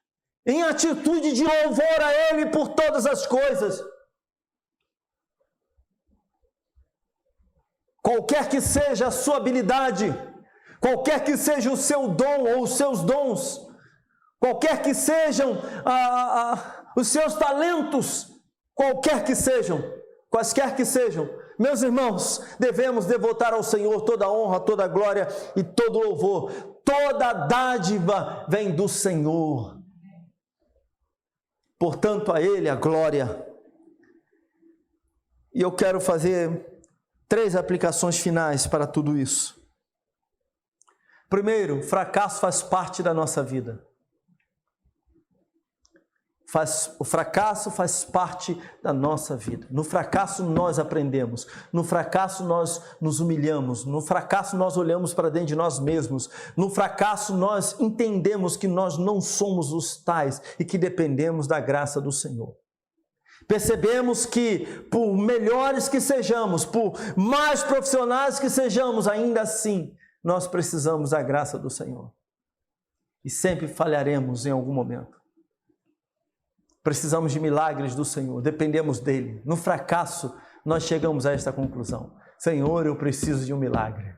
em atitude de louvor a Ele por todas as coisas. Qualquer que seja a sua habilidade, qualquer que seja o seu dom ou os seus dons, qualquer que sejam os seus talentos, quaisquer que sejam, meus irmãos, devemos devotar ao Senhor toda a honra, toda a glória e todo o louvor. Toda dádiva vem do Senhor. Portanto, a Ele a glória. E eu quero fazer 3 aplicações finais para tudo isso. Primeiro, fracasso faz parte da nossa vida. O fracasso faz parte da nossa vida. No fracasso nós aprendemos. No fracasso nós nos humilhamos. No fracasso nós olhamos para dentro de nós mesmos. No fracasso nós entendemos que nós não somos os tais e que dependemos da graça do Senhor. Percebemos que, por melhores que sejamos, por mais profissionais que sejamos, ainda assim, nós precisamos da graça do Senhor. E sempre falharemos em algum momento. Precisamos de milagres do Senhor, dependemos dEle. No fracasso, nós chegamos a esta conclusão. Senhor, eu preciso de um milagre.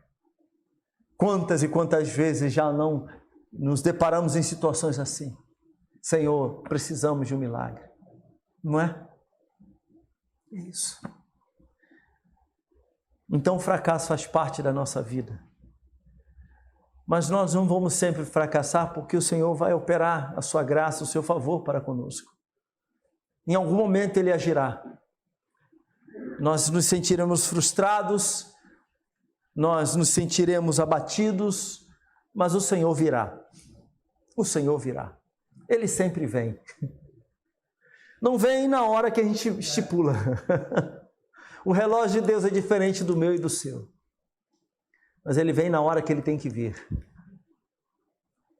Quantas e quantas vezes já não nos deparamos em situações assim? Senhor, precisamos de um milagre. Não é? É isso. Então o fracasso faz parte da nossa vida. Mas nós não vamos sempre fracassar porque o Senhor vai operar a sua graça, o seu favor para conosco. Em algum momento Ele agirá. Nós nos sentiremos frustrados, nós nos sentiremos abatidos, mas o Senhor virá. O Senhor virá. Ele sempre vem. Não vem na hora que a gente estipula. O relógio de Deus é diferente do meu e do seu. Mas Ele vem na hora que Ele tem que vir.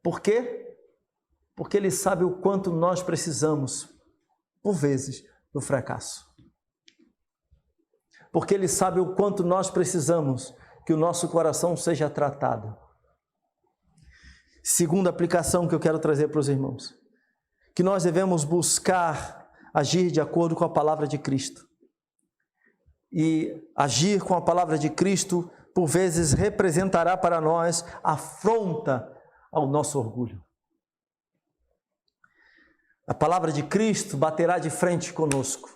Por quê? Porque Ele sabe o quanto nós precisamos, por vezes, do fracasso. Porque Ele sabe o quanto nós precisamos que o nosso coração seja tratado. Segunda aplicação que eu quero trazer para os irmãos. Que nós devemos buscar agir de acordo com a palavra de Cristo. E agir com a palavra de Cristo, por vezes, representará para nós afronta ao nosso orgulho. A palavra de Cristo baterá de frente conosco.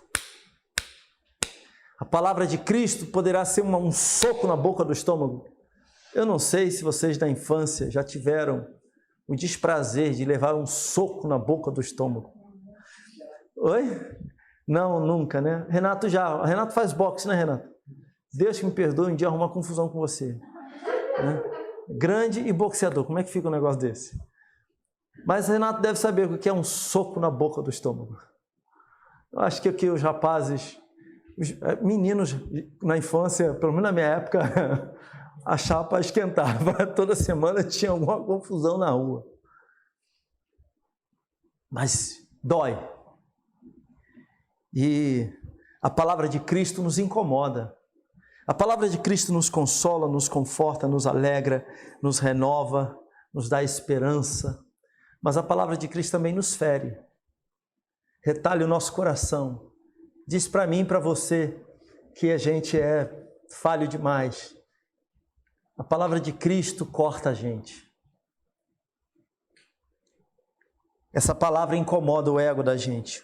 A palavra de Cristo poderá ser um soco na boca do estômago. Eu não sei se vocês da infância já tiveram o desprazer de levar um soco na boca do estômago. Oi? Não, nunca, né? Renato já. Renato faz boxe, né, Renato? Deus que me perdoe um dia arrumar confusão com você. Né? Grande e boxeador. Como é que fica um negócio desse? Mas Renato deve saber o que é um soco na boca do estômago. Eu acho que aqui os rapazes, os meninos na infância, pelo menos na minha época, a chapa esquentava. Toda semana tinha alguma confusão na rua. Mas dói. E a palavra de Cristo nos incomoda. A palavra de Cristo nos consola, nos conforta, nos alegra, nos renova, nos dá esperança. Mas a palavra de Cristo também nos fere. Retalha o nosso coração. Diz para mim e para você que a gente é falho demais. A palavra de Cristo corta a gente. Essa palavra incomoda o ego da gente.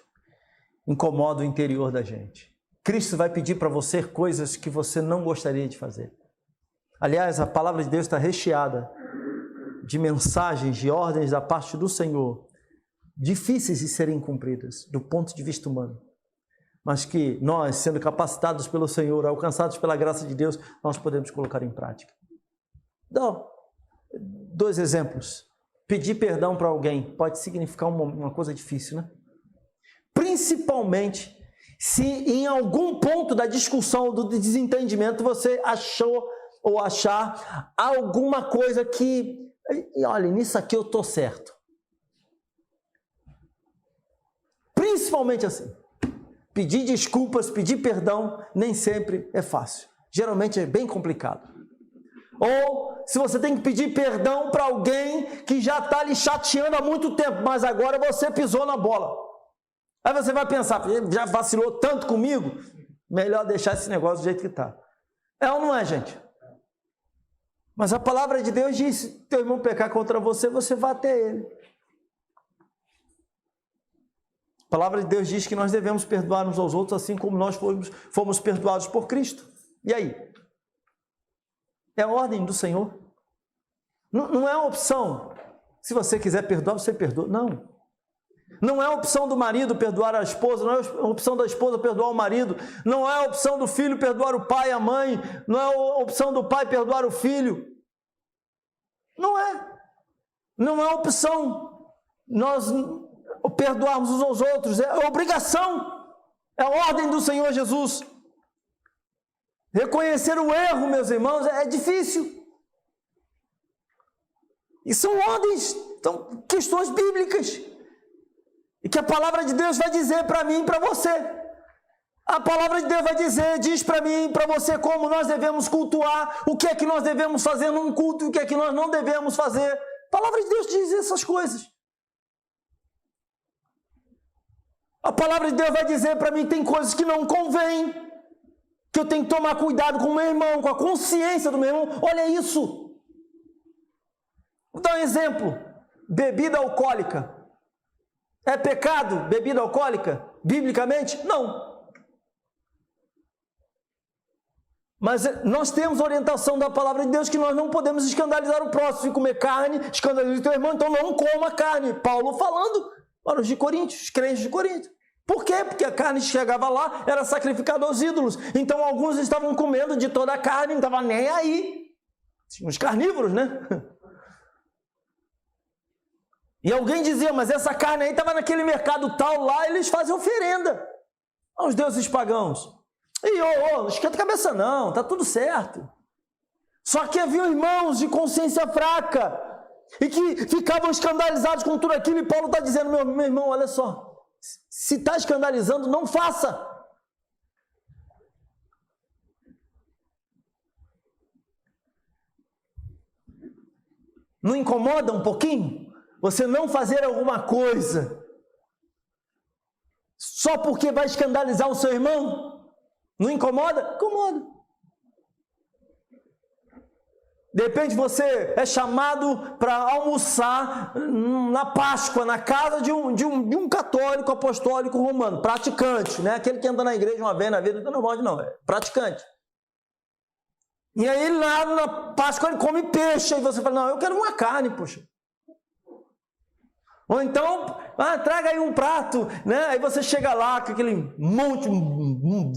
Incomoda o interior da gente. Cristo vai pedir para você coisas que você não gostaria de fazer. Aliás, a palavra de Deus está recheada de mensagens, de ordens da parte do Senhor, difíceis de serem cumpridas do ponto de vista humano, mas que nós, sendo capacitados pelo Senhor, alcançados pela graça de Deus, nós podemos colocar em prática. Dou 2 exemplos. Pedir perdão para alguém pode significar uma coisa difícil, né? Principalmente se em algum ponto da discussão, do desentendimento, você achou ou achar alguma coisa que, olha, nisso aqui eu estou certo. Principalmente assim. Pedir desculpas, pedir perdão, nem sempre é fácil. Geralmente é bem complicado. Ou se você tem que pedir perdão para alguém que já está lhe chateando há muito tempo, mas agora você pisou na bola. Aí você vai pensar, já vacilou tanto comigo, melhor deixar esse negócio do jeito que está. É ou não é, gente? Mas a palavra de Deus diz, se teu irmão pecar contra você, você vai até ele. A palavra de Deus diz que nós devemos perdoar uns aos outros, assim como nós fomos perdoados por Cristo. E aí? É a ordem do Senhor. Não é uma opção. Se você quiser perdoar, você perdoa. Não. Não é a opção do marido perdoar a esposa, não é a opção da esposa perdoar o marido, não é a opção do filho perdoar o pai e a mãe, não é a opção do pai perdoar o filho. Não é. Não é a opção nós perdoarmos uns aos outros, é obrigação, é a ordem do Senhor Jesus. Reconhecer o erro, meus irmãos, é difícil. E são ordens, são questões bíblicas. E que a palavra de Deus vai dizer para mim e para você. A palavra de Deus vai diz para mim e para você como nós devemos cultuar, o que é que nós devemos fazer num culto e o que é que nós não devemos fazer. A palavra de Deus diz essas coisas. A palavra de Deus vai dizer para mim que tem coisas que não convém, que eu tenho que tomar cuidado com o meu irmão, com a consciência do meu irmão. Olha isso. Vou dar um exemplo. Bebida alcoólica. É pecado bebida alcoólica? Biblicamente? Não. Mas nós temos orientação da palavra de Deus que nós não podemos escandalizar o próximo. Se comer carne, escandaliza o teu irmão, então não coma carne. Paulo falando para os de Coríntios, os crentes de Corinto. Por quê? Porque a carne que chegava lá era sacrificada aos ídolos. Então alguns estavam comendo de toda a carne, não estavam nem aí. Os carnívoros, né? E alguém dizia, mas essa carne aí estava naquele mercado tal lá, eles fazem oferenda aos deuses pagãos. E não esquenta a cabeça não, tá tudo certo. Só que havia irmãos de consciência fraca e que ficavam escandalizados com tudo aquilo, e Paulo está dizendo, meu irmão, olha só, se está escandalizando, não faça. Não incomoda um pouquinho? Você não fazer alguma coisa só porque vai escandalizar o seu irmão? Não incomoda? Incomoda. De repente você é chamado para almoçar na Páscoa, na casa de um católico apostólico romano, praticante, né? Aquele que anda na igreja uma vez na vida, não, é praticante. E aí lá na Páscoa ele come peixe, e você fala, não, eu quero uma carne, poxa. Ou então, traga aí um prato, né? Aí você chega lá com aquele monte,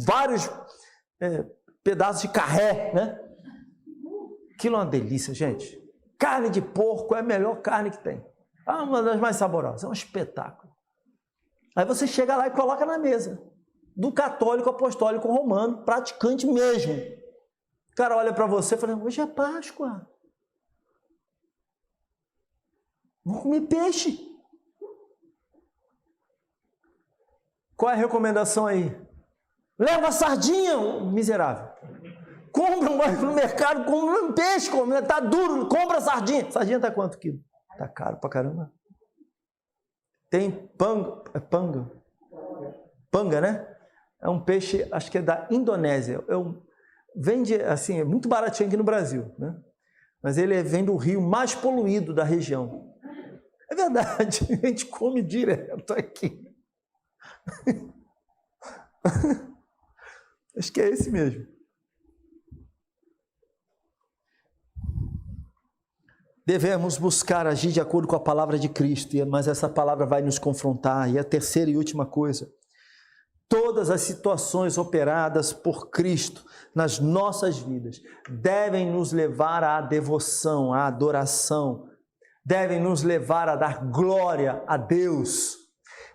vários pedaços de carré, né? Aquilo é uma delícia, gente. Carne de porco é a melhor carne que tem. Uma das mais saborosas, é um espetáculo. Aí você chega lá e coloca na mesa do católico apostólico romano, praticante mesmo. O cara olha para você e fala, hoje é Páscoa. Vou comer peixe. Qual é a recomendação aí? Leva a sardinha, miserável. Compra no mercado, compra um peixe, tá duro, compra a sardinha. Sardinha tá quanto quilo? Tá caro pra caramba. Tem panga, né? É um peixe, acho que é da Indonésia. Vende assim, é muito baratinho aqui no Brasil, né? Mas ele vem do rio mais poluído da região. É verdade, a gente come direto aqui. Acho que é esse mesmo. Devemos buscar agir de acordo com a palavra de Cristo, mas essa palavra vai nos confrontar. E a terceira e última coisa, todas as situações operadas por Cristo nas nossas vidas devem nos levar à devoção, à adoração, devem nos levar a dar glória a Deus,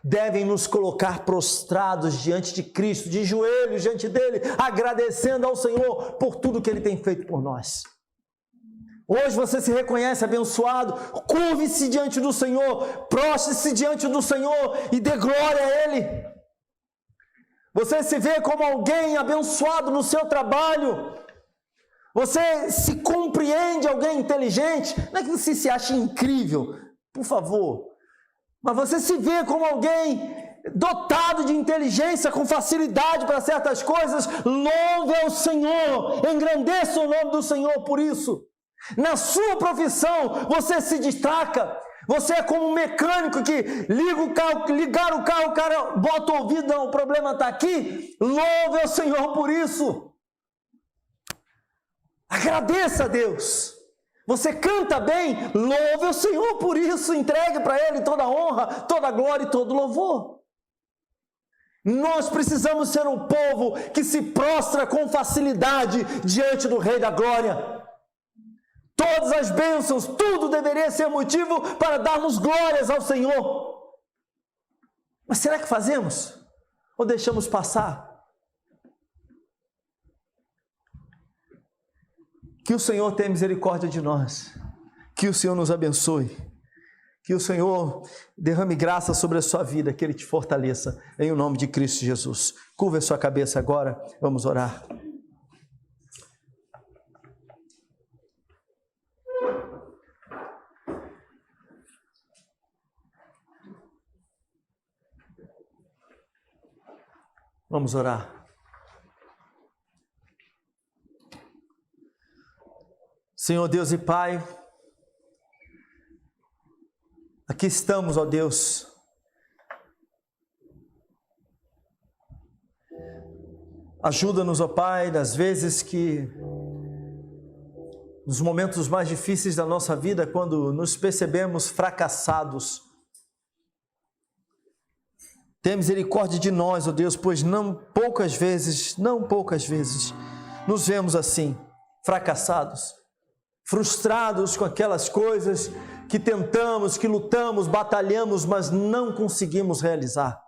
devem nos colocar prostrados diante de Cristo, de joelhos diante dele, agradecendo ao Senhor por tudo que ele tem feito por nós. Hoje você se reconhece abençoado, curve-se diante do Senhor, prostre-se diante do Senhor e dê glória a Ele. Você se vê como alguém abençoado no seu trabalho, Você se compreende alguém inteligente? Não é que você se acha incrível, por favor, mas você se vê como alguém dotado de inteligência, com facilidade para certas coisas. Louve ao Senhor, engrandeça o nome do Senhor por isso. Na sua profissão, você se destaca. Você é como um mecânico que liga o carro, ligar o carro, o cara bota o ouvido, não, o problema está aqui. Louve ao Senhor por isso. Agradeça a Deus. Você canta bem, louve ao Senhor por isso. Entregue para Ele toda a honra, toda a glória e todo o louvor. Nós precisamos ser um povo que se prostra com facilidade diante do Rei da Glória. Todas as bênçãos, tudo deveria ser motivo para darmos glórias ao Senhor. Mas será que fazemos? Ou deixamos passar? Que o Senhor tenha misericórdia de nós. Que o Senhor nos abençoe. Que o Senhor derrame graça sobre a sua vida, que Ele te fortaleça, em o nome de Cristo Jesus. Curva a sua cabeça agora, vamos orar. Vamos orar. Senhor Deus e Pai, aqui estamos, ó Deus, ajuda-nos, ó Pai, nas vezes que, nos momentos mais difíceis da nossa vida, quando nos percebemos fracassados. Tenha misericórdia de nós, ó Deus, pois não poucas vezes, nos vemos assim, fracassados, frustrados com aquelas coisas que tentamos, que lutamos, batalhamos, mas não conseguimos realizar.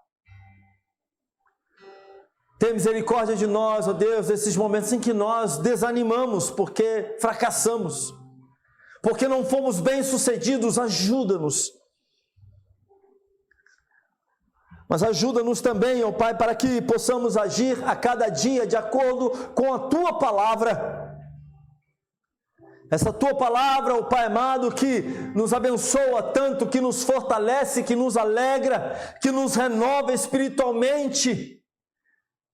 Tenha misericórdia de nós, ó Deus, nesses momentos em que nós desanimamos porque fracassamos, porque não fomos bem-sucedidos. Ajuda-nos. Mas ajuda-nos também, ó Pai, para que possamos agir a cada dia de acordo com a Tua Palavra. Essa Tua Palavra, ó Pai amado, que nos abençoa tanto, que nos fortalece, que nos alegra, que nos renova espiritualmente,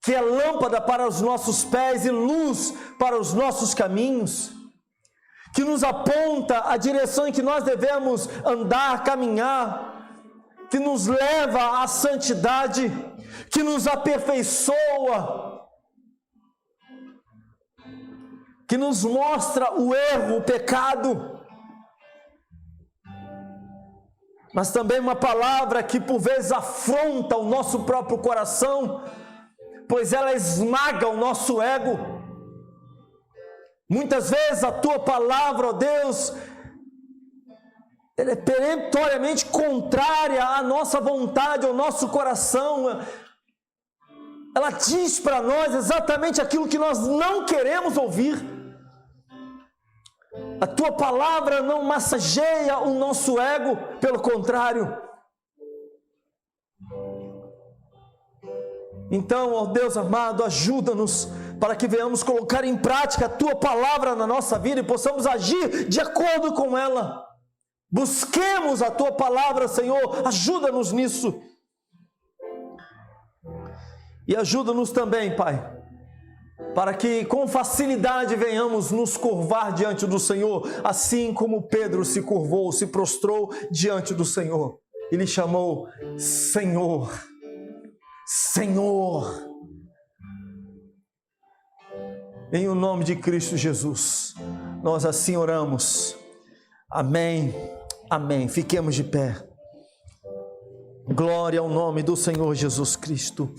que é lâmpada para os nossos pés e luz para os nossos caminhos, que nos aponta a direção em que nós devemos andar, caminhar, que nos leva à santidade, que nos aperfeiçoa, que nos mostra o erro, o pecado, mas também uma palavra que por vezes afronta o nosso próprio coração, pois ela esmaga o nosso ego. Muitas vezes a Tua Palavra, ó Deus, ela é peremptoriamente contrária à nossa vontade, ao nosso coração. Ela diz para nós exatamente aquilo que nós não queremos ouvir. A Tua Palavra não massageia o nosso ego, pelo contrário. Então, ó Deus amado, ajuda-nos para que venhamos colocar em prática a Tua Palavra na nossa vida e possamos agir de acordo com ela. Busquemos a Tua Palavra, Senhor, ajuda-nos nisso. E ajuda-nos também, Pai, para que com facilidade venhamos nos curvar diante do Senhor, assim como Pedro se curvou, se prostrou diante do Senhor. Ele chamou Senhor, Senhor. Em o nome de Cristo Jesus, nós assim oramos. Amém. Amém. Fiquemos de pé. Glória ao nome do Senhor Jesus Cristo.